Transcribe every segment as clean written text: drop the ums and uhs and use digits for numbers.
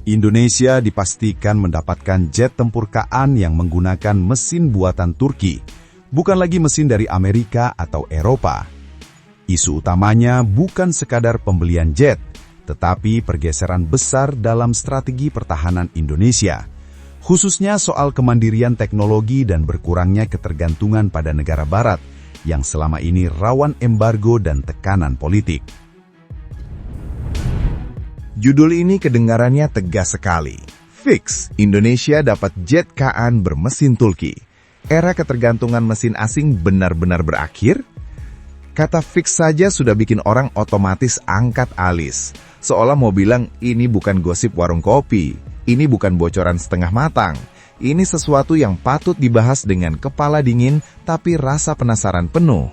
Indonesia dipastikan mendapatkan jet tempur KA yang menggunakan mesin buatan Turki, bukan lagi mesin dari Amerika atau Eropa. Isu utamanya bukan sekadar pembelian jet, tetapi pergeseran besar dalam strategi pertahanan Indonesia, khususnya soal kemandirian teknologi dan berkurangnya ketergantungan pada negara barat yang selama ini rawan embargo dan tekanan politik. Judul ini kedengarannya tegas sekali. Fix, Indonesia dapat jet KA bermesin Turki. Era ketergantungan mesin asing benar-benar berakhir? Kata fix saja sudah bikin orang otomatis angkat alis. Seolah mau bilang ini bukan gosip warung kopi, ini bukan bocoran setengah matang. Ini sesuatu yang patut dibahas dengan kepala dingin tapi rasa penasaran penuh.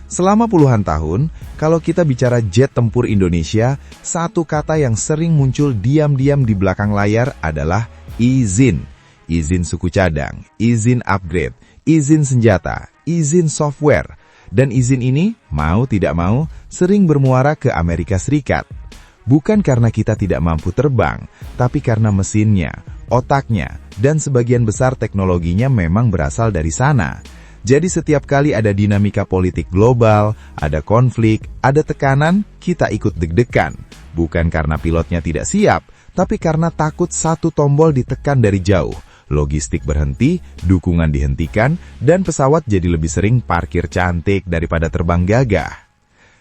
Selama puluhan tahun, kalau kita bicara jet tempur Indonesia, satu kata yang sering muncul diam-diam di belakang layar adalah izin. Izin suku cadang, izin upgrade, izin senjata, izin software. Dan izin ini, mau tidak mau, sering bermuara ke Amerika Serikat. Bukan karena kita tidak mampu terbang, tapi karena mesinnya, otaknya, dan sebagian besar teknologinya memang berasal dari sana. Jadi setiap kali ada dinamika politik global, ada konflik, ada tekanan, kita ikut deg-degan. Bukan karena pilotnya tidak siap, tapi karena takut satu tombol ditekan dari jauh. Logistik berhenti, dukungan dihentikan, dan pesawat jadi lebih sering parkir cantik daripada terbang gagah.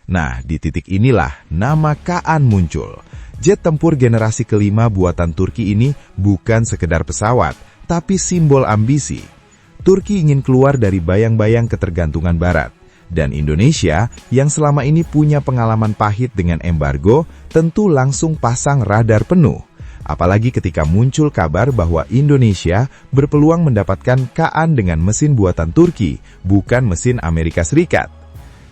Nah, di titik inilah nama KA muncul. Jet tempur generasi kelima buatan Turki ini bukan sekedar pesawat, tapi simbol ambisi. Turki ingin keluar dari bayang-bayang ketergantungan Barat. Dan Indonesia, yang selama ini punya pengalaman pahit dengan embargo, tentu langsung pasang radar penuh. Apalagi ketika muncul kabar bahwa Indonesia berpeluang mendapatkan KA dengan mesin buatan Turki, bukan mesin Amerika Serikat.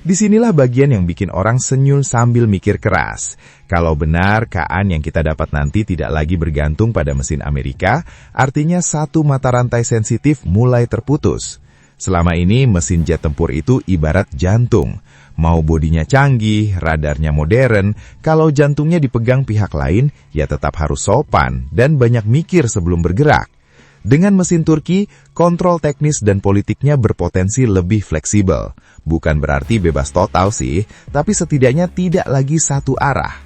Disinilah bagian yang bikin orang senyum sambil mikir keras. Kalau benar KA yang kita dapat nanti tidak lagi bergantung pada mesin Amerika, artinya satu mata rantai sensitif mulai terputus. Selama ini mesin jet tempur itu ibarat jantung. Mau bodinya canggih, radarnya modern, kalau jantungnya dipegang pihak lain, ya tetap harus sopan dan banyak mikir sebelum bergerak. Dengan mesin Turki, kontrol teknis dan politiknya berpotensi lebih fleksibel. Bukan berarti bebas total sih, tapi setidaknya tidak lagi satu arah.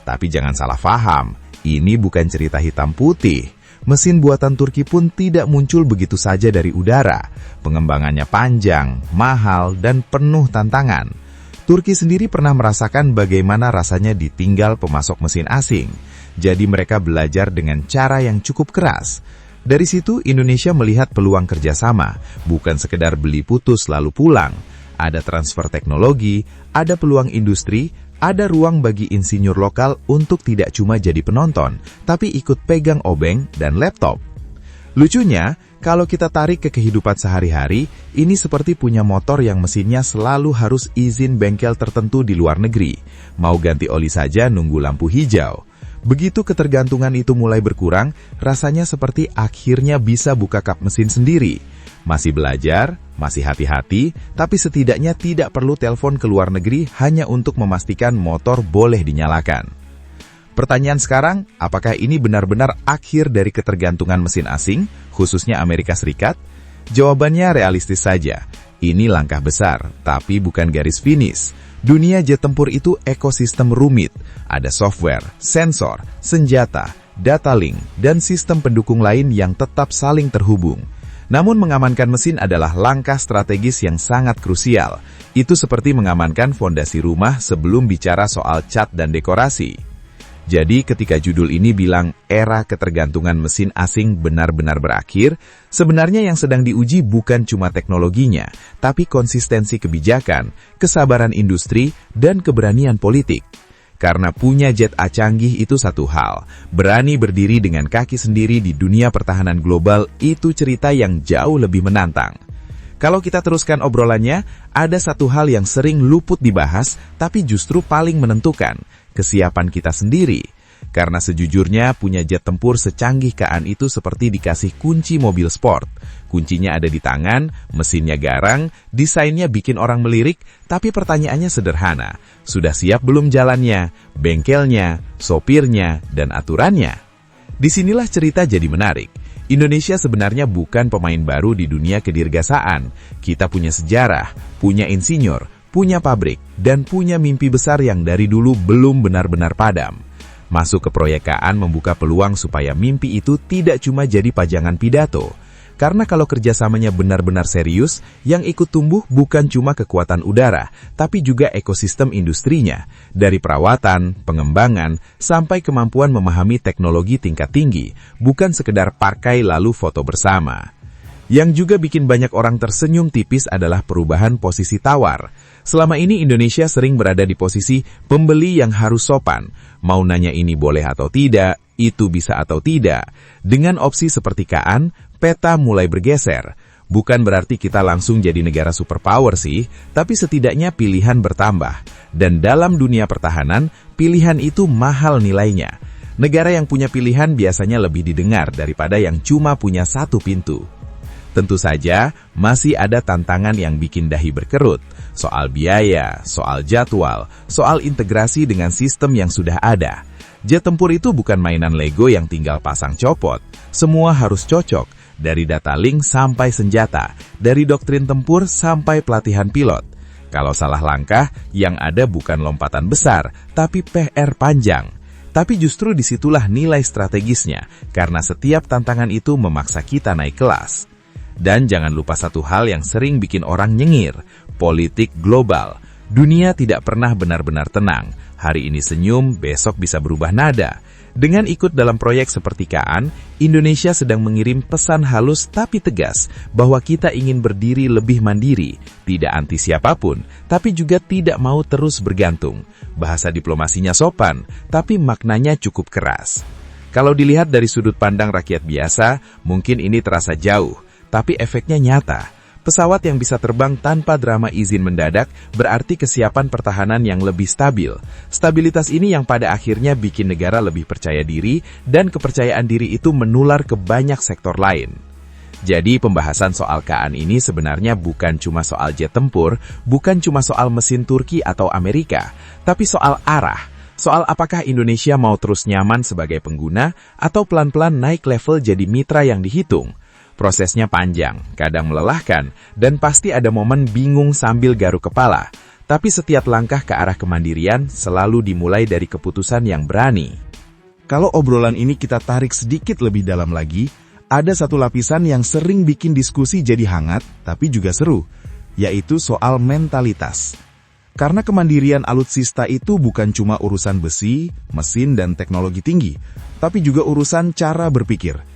Tapi jangan salah paham, ini bukan cerita hitam putih. Mesin buatan Turki pun tidak muncul begitu saja dari udara. Pengembangannya panjang, mahal, dan penuh tantangan. Turki sendiri pernah merasakan bagaimana rasanya ditinggal pemasok mesin asing. Jadi mereka belajar dengan cara yang cukup keras. Dari situ Indonesia melihat peluang kerjasama, bukan sekedar beli putus lalu pulang. Ada transfer teknologi, ada peluang industri, ada ruang bagi insinyur lokal untuk tidak cuma jadi penonton, tapi ikut pegang obeng dan laptop. Lucunya, kalau kita tarik ke kehidupan sehari-hari, ini seperti punya motor yang mesinnya selalu harus izin bengkel tertentu di luar negeri. Mau ganti oli saja nunggu lampu hijau. Begitu ketergantungan itu mulai berkurang, rasanya seperti akhirnya bisa buka kap mesin sendiri. Masih belajar, masih hati-hati, tapi setidaknya tidak perlu telepon ke luar negeri hanya untuk memastikan motor boleh dinyalakan. Pertanyaan sekarang, apakah ini benar-benar akhir dari ketergantungan mesin asing, khususnya Amerika Serikat? Jawabannya realistis saja. Ini langkah besar, tapi bukan garis finish. Dunia jet tempur itu ekosistem rumit. Ada software, sensor, senjata, data link, dan sistem pendukung lain yang tetap saling terhubung. Namun mengamankan mesin adalah langkah strategis yang sangat krusial. Itu seperti mengamankan fondasi rumah sebelum bicara soal cat dan dekorasi. Jadi ketika judul ini bilang era ketergantungan mesin asing benar-benar berakhir, sebenarnya yang sedang diuji bukan cuma teknologinya, tapi konsistensi kebijakan, kesabaran industri, dan keberanian politik. Karena punya jet A canggih itu satu hal, berani berdiri dengan kaki sendiri di dunia pertahanan global itu cerita yang jauh lebih menantang. Kalau kita teruskan obrolannya, ada satu hal yang sering luput dibahas, tapi justru paling menentukan, kesiapan kita sendiri. Karena sejujurnya punya jet tempur secanggih KA itu seperti dikasih kunci mobil sport. Kuncinya ada di tangan, mesinnya garang, desainnya bikin orang melirik, tapi pertanyaannya sederhana. Sudah siap belum jalannya, bengkelnya, sopirnya, dan aturannya? Disinilah cerita jadi menarik. Indonesia sebenarnya bukan pemain baru di dunia kedirgasaan. Kita punya sejarah, punya insinyur, punya pabrik, dan punya mimpi besar yang dari dulu belum benar-benar padam. Masuk ke proyek KAAN membuka peluang supaya mimpi itu tidak cuma jadi pajangan pidato. Karena kalau kerjasamanya benar-benar serius, yang ikut tumbuh bukan cuma kekuatan udara, tapi juga ekosistem industrinya. Dari perawatan, pengembangan, sampai kemampuan memahami teknologi tingkat tinggi, bukan sekedar pakai lalu foto bersama. Yang juga bikin banyak orang tersenyum tipis adalah perubahan posisi tawar. Selama ini Indonesia sering berada di posisi pembeli yang harus sopan. Mau nanya ini boleh atau tidak, itu bisa atau tidak. Dengan opsi seperti KAAN, peta mulai bergeser. Bukan berarti kita langsung jadi negara superpower sih, tapi setidaknya pilihan bertambah. Dan dalam dunia pertahanan, pilihan itu mahal nilainya. Negara yang punya pilihan biasanya lebih didengar daripada yang cuma punya satu pintu. Tentu saja, masih ada tantangan yang bikin dahi berkerut. Soal biaya, soal jadwal, soal integrasi dengan sistem yang sudah ada. Jet tempur itu bukan mainan Lego yang tinggal pasang copot. Semua harus cocok. Dari data link sampai senjata, dari doktrin tempur sampai pelatihan pilot. Kalau salah langkah, yang ada bukan lompatan besar, tapi PR panjang. Tapi justru disitulah nilai strategisnya, karena setiap tantangan itu memaksa kita naik kelas. Dan jangan lupa satu hal yang sering bikin orang nyengir, politik global. Dunia tidak pernah benar-benar tenang. Hari ini senyum, besok bisa berubah nada. Dengan ikut dalam proyek seperti KAAN, Indonesia sedang mengirim pesan halus tapi tegas bahwa kita ingin berdiri lebih mandiri, tidak anti siapapun, tapi juga tidak mau terus bergantung. Bahasa diplomasinya sopan, tapi maknanya cukup keras. Kalau dilihat dari sudut pandang rakyat biasa, mungkin ini terasa jauh, tapi efeknya nyata. Pesawat yang bisa terbang tanpa drama izin mendadak berarti kesiapan pertahanan yang lebih stabil. Stabilitas ini yang pada akhirnya bikin negara lebih percaya diri dan kepercayaan diri itu menular ke banyak sektor lain. Jadi pembahasan soal KAAN ini sebenarnya bukan cuma soal jet tempur, bukan cuma soal mesin Turki atau Amerika, tapi soal arah. Soal apakah Indonesia mau terus nyaman sebagai pengguna atau pelan-pelan naik level jadi mitra yang dihitung. Prosesnya panjang, kadang melelahkan, dan pasti ada momen bingung sambil garuk kepala. Tapi setiap langkah ke arah kemandirian selalu dimulai dari keputusan yang berani. Kalau obrolan ini kita tarik sedikit lebih dalam lagi, ada satu lapisan yang sering bikin diskusi jadi hangat, tapi juga seru, yaitu soal mentalitas. Karena kemandirian alutsista itu bukan cuma urusan besi, mesin, dan teknologi tinggi, tapi juga urusan cara berpikir.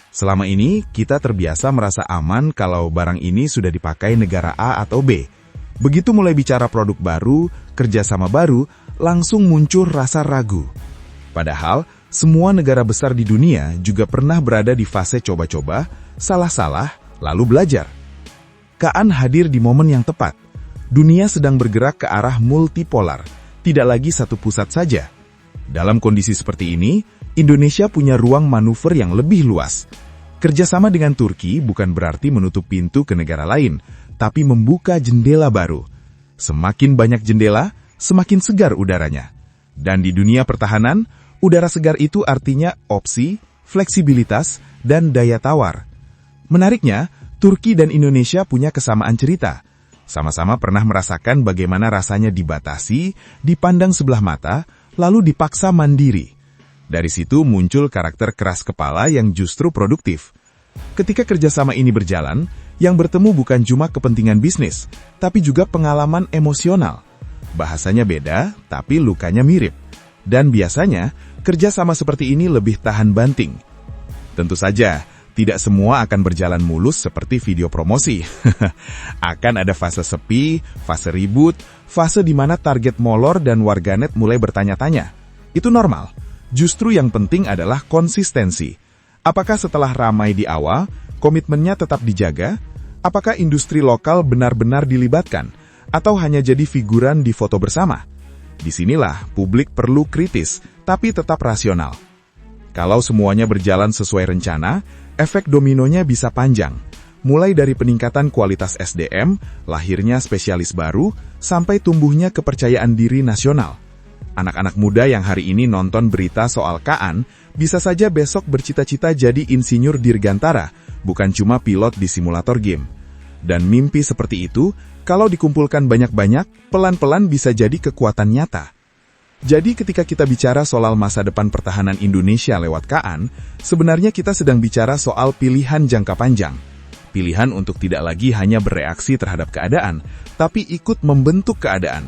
Selama ini, kita terbiasa merasa aman kalau barang ini sudah dipakai negara A atau B. Begitu mulai bicara produk baru, kerjasama baru, langsung muncul rasa ragu. Padahal, semua negara besar di dunia juga pernah berada di fase coba-coba, salah-salah, lalu belajar. KAAN hadir di momen yang tepat. Dunia sedang bergerak ke arah multipolar, tidak lagi satu pusat saja. Dalam kondisi seperti ini, Indonesia punya ruang manuver yang lebih luas. Kerjasama dengan Turki bukan berarti menutup pintu ke negara lain, tapi membuka jendela baru. Semakin banyak jendela, semakin segar udaranya. Dan di dunia pertahanan, udara segar itu artinya opsi, fleksibilitas, dan daya tawar. Menariknya, Turki dan Indonesia punya kesamaan cerita. Sama-sama pernah merasakan bagaimana rasanya dibatasi, dipandang sebelah mata, lalu dipaksa mandiri. Dari situ muncul karakter keras kepala yang justru produktif. Ketika kerjasama ini berjalan, yang bertemu bukan cuma kepentingan bisnis, tapi juga pengalaman emosional. Bahasanya beda, tapi lukanya mirip. Dan biasanya, kerjasama seperti ini lebih tahan banting. Tentu saja, tidak semua akan berjalan mulus seperti video promosi. Akan ada fase sepi, fase ribut, fase di mana target molor dan warganet mulai bertanya-tanya. Itu normal. Justru yang penting adalah konsistensi. Apakah setelah ramai di awal, komitmennya tetap dijaga? Apakah industri lokal benar-benar dilibatkan? Atau hanya jadi figuran di foto bersama? Disinilah publik perlu kritis, tapi tetap rasional. Kalau semuanya berjalan sesuai rencana, efek dominonya bisa panjang. Mulai dari peningkatan kualitas SDM, lahirnya spesialis baru, sampai tumbuhnya kepercayaan diri nasional. Anak-anak muda yang hari ini nonton berita soal Kaan, bisa saja besok bercita-cita jadi insinyur dirgantara, bukan cuma pilot di simulator game. Dan mimpi seperti itu, kalau dikumpulkan banyak-banyak, pelan-pelan bisa jadi kekuatan nyata. Jadi ketika kita bicara soal masa depan pertahanan Indonesia lewat Kaan, sebenarnya kita sedang bicara soal pilihan jangka panjang. Pilihan untuk tidak lagi hanya bereaksi terhadap keadaan, tapi ikut membentuk keadaan.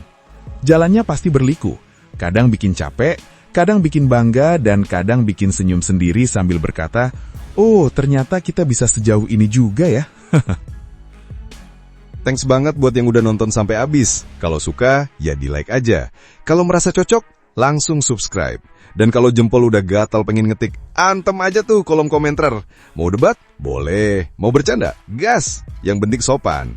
Jalannya pasti berliku, kadang bikin capek, kadang bikin bangga, dan kadang bikin senyum sendiri sambil berkata, "Oh, ternyata kita bisa sejauh ini juga ya." Thanks banget buat yang udah nonton sampai habis. Kalau suka, ya di-like aja. Kalau merasa cocok, langsung subscribe. Dan kalau jempol udah gatal pengen ngetik, antem aja tuh kolom komentar. Mau debat? Boleh. Mau bercanda? Gas. Yang penting sopan.